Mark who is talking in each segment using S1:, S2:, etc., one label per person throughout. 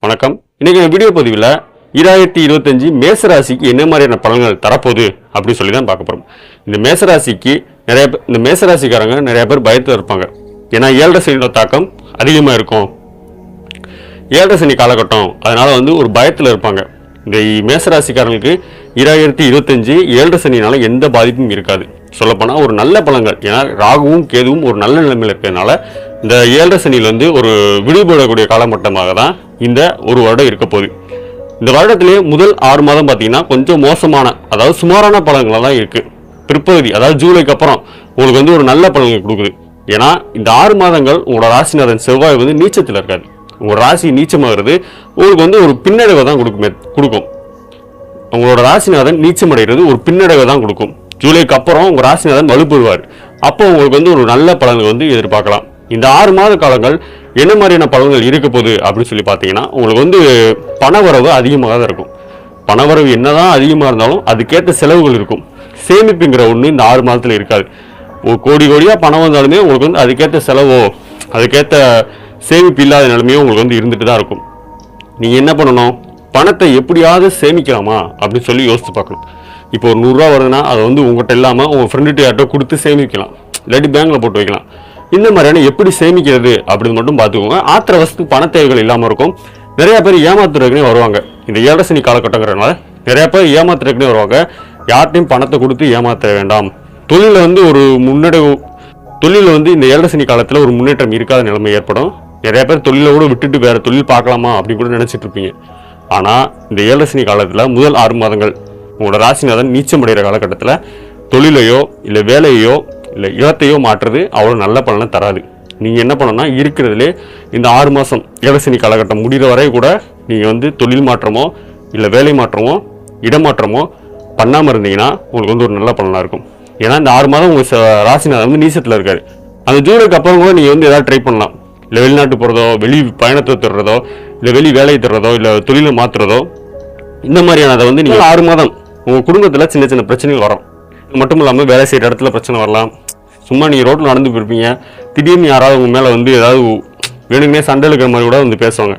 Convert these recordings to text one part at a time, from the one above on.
S1: வணக்கம். இன்னைக்கு வீடியோ பதிவில் 2025 மேசராசிக்கு என்ன மாதிரியான பலன்கள் தரப்போகுது அப்படின்னு சொல்லி தான் பார்க்க போகிறோம். இந்த மேசராசிக்காரங்க நிறைய பேர் பயத்தில் இருப்பாங்க. ஏன்னா 7.5 சனியோட தாக்கம் அதிகமாக இருக்கும். 7.5 சனி காலகட்டம், அதனால ஒரு பயத்தில் இருப்பாங்க. இந்த மேசராசிக்காரங்களுக்கு 2025 7.5 சனினால எந்த பாதிப்பும் இருக்காது. சொல்லப்போனால் ஒரு நல்ல பலன்கள். ஏன்னா ராகுவும் கேதுவும் ஒரு நல்ல நிலைமையில் இருக்கிறதுனால இந்த 7.5 சனியிலேருந்து ஒரு விடுபடக்கூடிய காலகட்டமாக தான் இந்த ஒரு வருடம் இருக்க போகுது. இந்த வருடத்திலே முதல் 6 மாதம் பார்த்தீங்கன்னா கொஞ்சம் மோசமான, அதாவது சுமாரான பலன்களாக தான் இருக்குது. பிற்பகுதி, அதாவது ஜூலைக்கு அப்புறம் உங்களுக்கு ஒரு நல்ல பலன்கள் கொடுக்குது. ஏன்னா இந்த 6 மாதங்கள் உங்களோட ராசிநாதன் செவ்வாய் நீச்சத்தில் இருக்காது. உங்களோட ராசி நீச்சமாகிறது உங்களுக்கு ஒரு பின்னடைவை தான் கொடுக்கும். உங்களோட ராசிநாதன் நீச்சமடைகிறது ஒரு பின்னடைவை தான் கொடுக்கும். ஜூலைக்கு அப்புறம் உங்கள் ராசிநாதன் வலுப்பெறுவார். அப்போ உங்களுக்கு ஒரு நல்ல பலன்கள் எதிர்பார்க்கலாம். இந்த 6 மாத காலங்கள் என்ன மாதிரியான பலன்கள் இருக்க போகுது அப்படின்னு சொல்லி பார்த்தீங்கன்னா, உங்களுக்கு பணவரவு அதிகமாக தான் இருக்கும். பணவரவு என்னதான் அதிகமாக இருந்தாலும் அதுக்கேற்ற செலவுகள் இருக்கும். சேமிப்புங்கிற ஒன்று இந்த 6 மாதத்தில் இருக்காது. கோடியாக பணம் வந்தாலுமே உங்களுக்கு அதுக்கேற்ற செலவோ அதுக்கேற்ற சேமிப்பு இல்லாத நிலைமையோ உங்களுக்கு இருந்துட்டு தான் இருக்கும். நீங்கள் என்ன பண்ணணும், பணத்தை எப்படியாவது சேமிக்கலாமா அப்படின்னு சொல்லி யோசித்து பார்க்கணும். இப்போ ஒரு 100 ரூபா வருதுன்னா அதை உங்கள்கிட்ட இல்லாமல் உங்கள் ஃப்ரெண்டுகிட்ட யார்ட்டோ கொடுத்து சேமிக்கலாம், இல்லாட்டி பேங்க்கில் போட்டு வைக்கலாம். இந்த மாதிரியான எப்படி சேமிக்கிறது அப்படின்னு மட்டும் பார்த்துக்கோங்க. ஆத்திர வசத்துக்கு பண தேவைகள் இல்லாமல் இருக்கும். நிறைய பேர் ஏமாத்துறதுக்குனே வருவாங்க. இந்த 7.5 சனி காலகட்டங்கிறதுனால நிறைய பேர் ஏமாத்துறதுக்குனே வருவாங்க. யார்ட்டையும் பணத்தை கொடுத்து ஏமாற்ற வேண்டாம். தொழிலில் ஒரு முன்னடைவு, தொழிலில் இந்த 7.5 சனி காலத்தில் ஒரு முன்னேற்றம் இருக்காத நிலைமை ஏற்படும். நிறைய பேர் தொழிலை கூட விட்டுட்டு வேறு தொழில் பார்க்கலாமா அப்படின்னு கூட நினச்சிட்டு இருப்பீங்க. ஆனால் இந்த 7.5 சனி காலத்தில் முதல் 6 மாதங்கள் உங்களோட ராசிநாதன் நீச்சமடைகிற காலகட்டத்தில் தொழிலையோ இல்லை வேலையோ இல்லை இடத்தையோ மாற்றுறது அவ்வளோ நல்ல பலனை தராது. நீங்கள் என்ன பண்ணணும்னா, இருக்கிறதுலே இந்த 6 மாதம் 7.5 சனி காலகட்டம் முடிகிற வரை கூட நீங்கள் தொழில் மாற்றமோ இல்லை வேலை மாற்றமோ இடமாற்றமோ பண்ணாமல் இருந்தீங்கன்னா உங்களுக்கு ஒரு நல்ல பலனாக இருக்கும். ஏன்னா இந்த 6 மாதம் உங்கள் ராசிநாதன் நீச்சத்தில் இருக்காரு. அந்த ஜூலைக்கு அப்புறம் கூட நீங்கள் ஏதாவது ட்ரை பண்ணலாம். இல்லை வெளிநாட்டு போகிறதோ, வெளி பயணத்தை தர்றதோ, இல்லை வெளி வேலையை தர்றதோ, இல்லை தொழிலை மாற்றுறதோ, இந்த மாதிரியானதை நீங்கள் 6 மாதம் உங்கள் குடும்பத்தில் சின்ன சின்ன பிரச்சனைகள் வரும். இது மட்டும் இல்லாமல் வேலை செய்கிற இடத்துல பிரச்சனை வரலாம். சும்மா நீங்கள் ரோட்டில் நடந்து போயிருப்பீங்க, திடீர்னு யாராவது உங்கள் மேலே ஏதாவது வேணுங்கன்னே சண்டை இருக்கிற மாதிரி கூட பேசுவாங்க.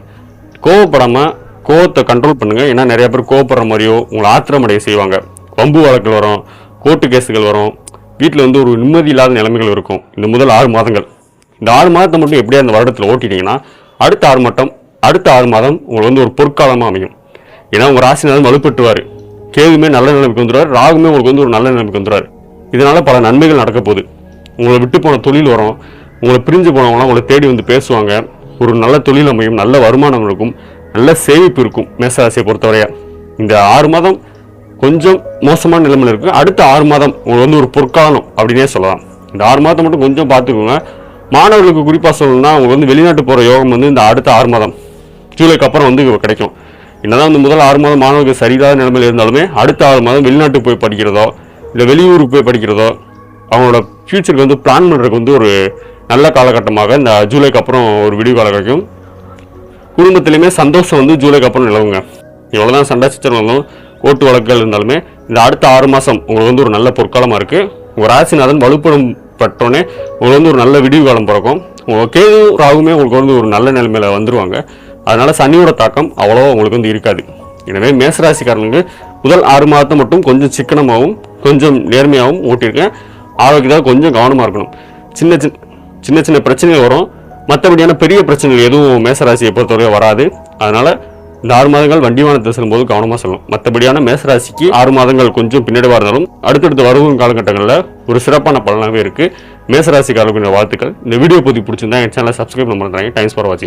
S1: கோவப்படாமல் கோவத்தை கண்ட்ரோல் பண்ணுங்கள். ஏன்னா நிறைய பேர் கோவப்படுற மாதிரியோ உங்களை ஆத்திரமடைய செய்வாங்க. வம்பு வழக்குகள் வரும், கோர்ட்டு கேஸுகள் வரும். வீட்டில் ஒரு நிம்மதி இல்லாத நிலைமைகள் இருக்கும் இந்த முதல் 6 மாதங்கள். இந்த 6 மாதத்தை மட்டும் எப்படியா இந்த வருடத்தில் ஓட்டிட்டீங்கன்னா அடுத்த 6 மாதம் உங்களுக்கு ஒரு பொற்காலமாக அமையும். ஏன்னா உங்கள் ராசிநாதன் வலுப்பட்டுவார். கேதுமே நல்ல நிலைமைக்கு வந்துடுவார். ராகுமே உங்களுக்கு ஒரு நல்ல நிலைமைக்கு வந்துடுவார். இதனால பல நன்மைகள் நடக்க போகுது. உங்களை விட்டு போன தொழில் வரும். உங்களை பிரிஞ்சு போனவங்களாம் உங்களை தேடி பேசுவாங்க. ஒரு நல்ல தொழில் அமையும், நல்ல வருமானம் இருக்கும், நல்ல சேமிப்பு இருக்கும். மேசராசியை பொறுத்தவரையா இந்த 6 மாதம் கொஞ்சம் மோசமான நிலைமையில் இருக்குது. அடுத்த 6 மாதம் உங்களுக்கு ஒரு பொற்காலம் அப்படின்னே சொல்லலாம். இந்த 6 மாதம் மட்டும் கொஞ்சம் பார்த்துக்கோங்க. மாணவர்களுக்கு குறிப்பாக சொல்லணும்னா அவங்க வெளிநாட்டு போகிற யோகம் இந்த அடுத்த 6 மாதம் ஜூலைக்கு அப்புறம் கிடைக்கும். என்னதான் முதல் 6 மாதம் மாணவர்கள் சரியில்லாத நிலைமையில் இருந்தாலுமே அடுத்த 6 மாதம் வெளிநாட்டுக்கு போய் படிக்கிறதோ இல்லை வெளியூருக்கு போய் படிக்கிறதோ அவங்களோட ஃபியூச்சருக்கு பிளான் பண்ணுறதுக்கு ஒரு நல்ல காலகட்டமாக இந்த ஜூலைக்கு அப்புறம் ஒரு விடிவு காலம் கிடைக்கும். குடும்பத்திலையுமே சந்தோஷம் ஜூலைக்கு அப்புறம் நிலவுங்க. எவ்வளோதான் சண்டை சச்சரவுகளும் கோர்ட்டு வழக்குகள் இருந்தாலுமே இந்த அடுத்த 6 மாதம் உங்களுக்கு ஒரு நல்ல பொற்காலமாக இருக்குது. உங்கள் ராசிநாதன் வலுப்படும் பட்டோன்னே உங்களுக்கு ஒரு நல்ல விடிவு காலம் பிறக்கும். உங்கள் கேது ராகுமே உங்களுக்கு ஒரு நல்ல நிலைமையில் வந்துடுவாங்க. அதனால சனியோட தாக்கம் அவ்வளோ உங்களுக்கு இருக்காது. எனவே மேசராசிக்காரனுக்கு முதல் 6 மாதத்தை மட்டும் கொஞ்சம் சிக்கனமாகவும் கொஞ்சம் நேர்மையாகவும் ஓட்டியிருக்கேன். ஆரோக்கியதாக கொஞ்சம் கவனமாக இருக்கணும். சின்ன சின்ன பிரச்சனைகள் வரும். மற்றபடியான பெரிய பிரச்சனைகள் எதுவும் மேசராசியை பொறுத்தவரை வராது. அதனால இந்த 6 மாதங்கள் வண்டி வாகனத்தில் செல்லும்போது கவனமாக செல்லும். மற்றபடியான மேசராசிக்கு 6 மாதங்கள் கொஞ்சம் பின்னடைவாக இருந்தாலும் அடுத்தடுத்து வரும் காலகட்டங்களில் ஒரு சிறப்பான பலனாகவே இருக்குது. மேசராசிக்காரர்களுடைய வாழ்த்துக்கள். இந்த வீடியோ பற்றி பிடிச்சிருந்தா என் சேனலை சப்ஸ்கிரைப் பண்ண பண்ணுறாங்க. தேங்க்ஸ் ஃபார் வாட்சிங்.